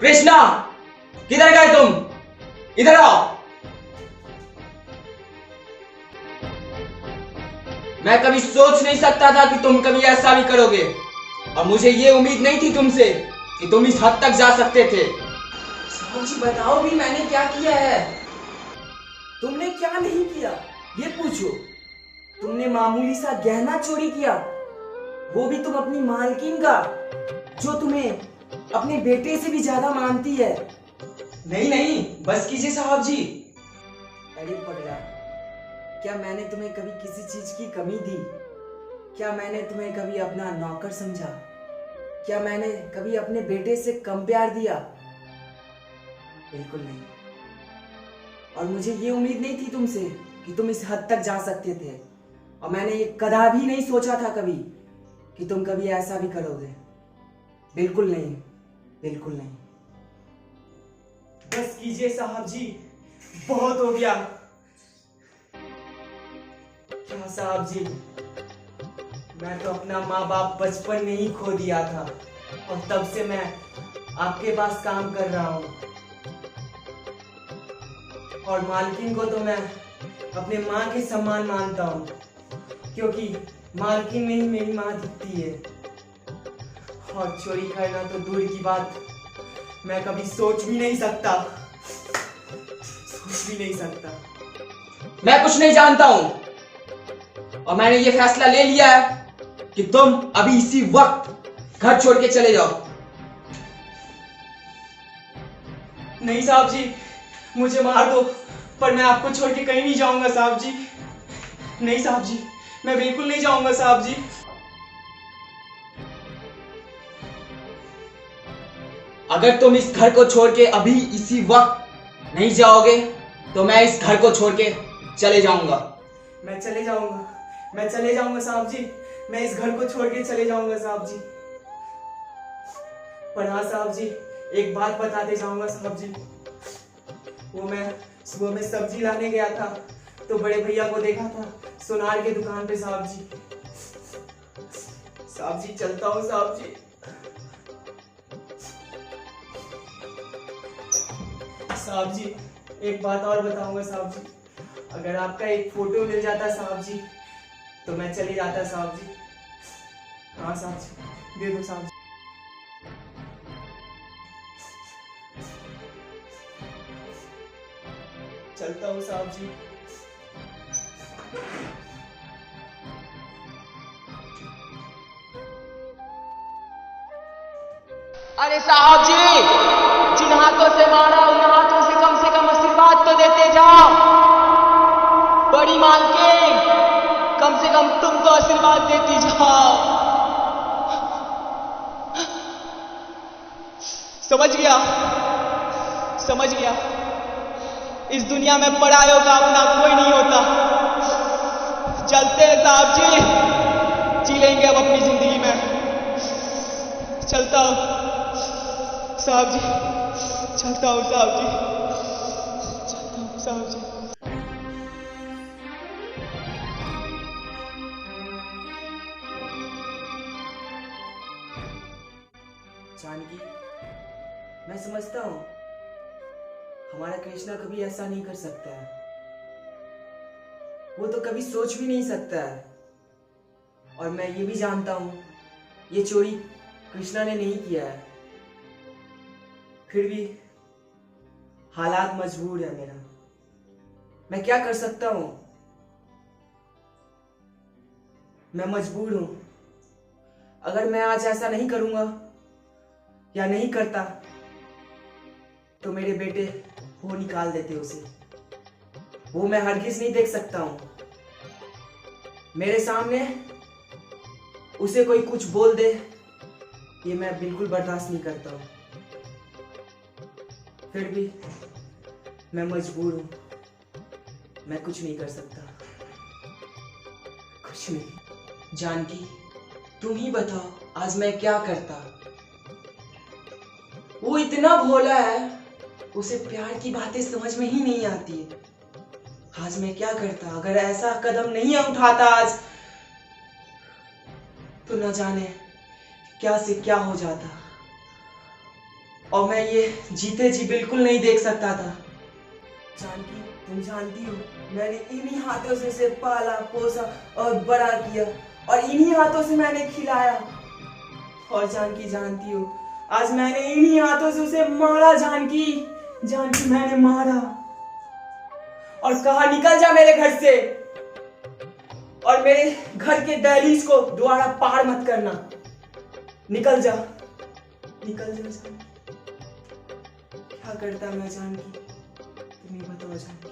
कृष्णा, किधर गए तुम? इधर आओ। मैं कभी सोच नहीं सकता था कि तुम कभी ऐसा भी करोगे, और मुझे ये उम्मीद नहीं थी तुमसे कि तुम इस हद तक जा सकते थे। साहब जी बताओ भी मैंने क्या किया है? तुमने क्या नहीं किया ये पूछो। तुमने मामूली सा गहना चोरी किया, वो भी तुम अपनी मालकिन का, जो तुम्हें अपने बेटे से भी ज्यादा मानती है। नहीं नहीं, बस कीजिए साहब जी। अरे पगला, क्या मैंने तुम्हें कभी किसी चीज की कमी दी? क्या मैंने तुम्हें कभी अपना नौकर समझा? क्या मैंने कभी अपने बेटे से कम प्यार दिया? बिल्कुल नहीं। और मुझे ये उम्मीद नहीं थी तुमसे कि तुम इस हद तक जा सकते थे, और मैंने ये कदापि नहीं सोचा था कभी कि तुम कभी ऐसा भी करोगे। बिल्कुल नहीं, बिल्कुल नहीं। बस कीजिए साहब जी, बहुत हो गया। क्या साहब जी, मैं तो अपना माँ बाप बचपन में ही खो दिया था, और तब से मैं आपके पास काम कर रहा हूँ। और मालकिन को तो मैं अपने माँ के समान मानता हूँ, क्योंकि मालकिन में ही मेरी माँ दिखती है। और चोरी करना तो दूर की बात, मैं कभी सोच भी नहीं सकता, सोच भी नहीं सकता। मैं कुछ नहीं जानता हूं, और मैंने ये फैसला ले लिया है कि तुम अभी इसी वक्त घर छोड़ के चले जाओ। नहीं साहब जी, मुझे मार दो, पर मैं आपको छोड़ के कहीं नहीं जाऊंगा साहब जी। नहीं साहब जी, मैं बिल्कुल नहीं जाऊंगा साहब जी। अगर तुम इस घर को छोड़ के अभी इसी वक्त नहीं जाओगे, तो मैं इस घर को छोड़ के चले जाऊंगा। मैं चले जाऊंगा साहब जी। मैं इस घर को छोड़ के चले जाऊंगा साहब जी। पर हाँ साहब जी, एक बात बताते जाऊंगा साहब जी। वो मैं सुबह में सब्जी लाने गया था, तो बड़े भैया को देखा था सुनार की दुकान पे साहब जी। साहब जी, चलता हूँ साहब जी। साहब जी, एक बात और बताऊंगा साहब जी। अगर आपका एक फोटो मिल जाता साहब जी, तो मैं चले जाता साहब जी। हाँ साहब जी, दे दो साहब जी। चलता हूँ साहब जी। अरे साहब जी, जिन हाथों से मारा उन हाथों से कम आशीर्वाद तो देते जाओ। बड़ी मालकिन, कम से कम तुम तो आशीर्वाद देती जाओ। समझ गया। इस दुनिया में परायों का अपना कोई नहीं होता। चलते हैं साहब जी, जी लेंगे अब अपनी जिंदगी में। चलता हूँ साहब जी, चलता हूँ साहब जी, चलता हूँ साहब जी। जानकी, मैं समझता हूँ हमारा कृष्णा कभी ऐसा नहीं कर सकता है। वो तो कभी सोच भी नहीं सकता है। और मैं ये भी जानता हूँ ये चोरी कृष्णा ने नहीं किया है। फिर भी हालात मजबूर है मेरा। मैं क्या कर सकता हूँ? मैं मजबूर हूं। अगर मैं आज ऐसा नहीं करूंगा या नहीं करता, तो मेरे बेटे वो निकाल देते उसे। वो मैं हरगिज नहीं देख सकता हूं। मेरे सामने उसे कोई कुछ बोल दे, ये मैं बिल्कुल बर्दाश्त नहीं करता हूं। फिर भी मैं मजबूर हूं। मैं कुछ नहीं कर सकता, कुछ नहीं। जानकी, तुम ही बताओ, आज मैं क्या करता? वो इतना भोला है, उसे प्यार की बातें समझ में ही नहीं आती है। आज मैं क्या करता? अगर ऐसा कदम नहीं उठाता आज, तो न जाने क्या से क्या हो जाता। और मैं ये जीते जी बिल्कुल नहीं देख सकता था। जानकी, तुम जानती हो मैंने इन्हीं हाथों से उसे पाला पोसा और बड़ा किया, और इन्हीं हाथों से मैंने खिलाया। और जानकी जानती हो, आज मैंने इन्हीं हाथों से उसे मारा। जानकी, जानकी मैंने मारा और कहा निकल जा मेरे घर से, और मेरे घर के दहलीज को दोबारा पार मत करना। निकल जा, निकल जा जानकी। क्या करता मैं जानकी, तुम्हें बताओ जानकी।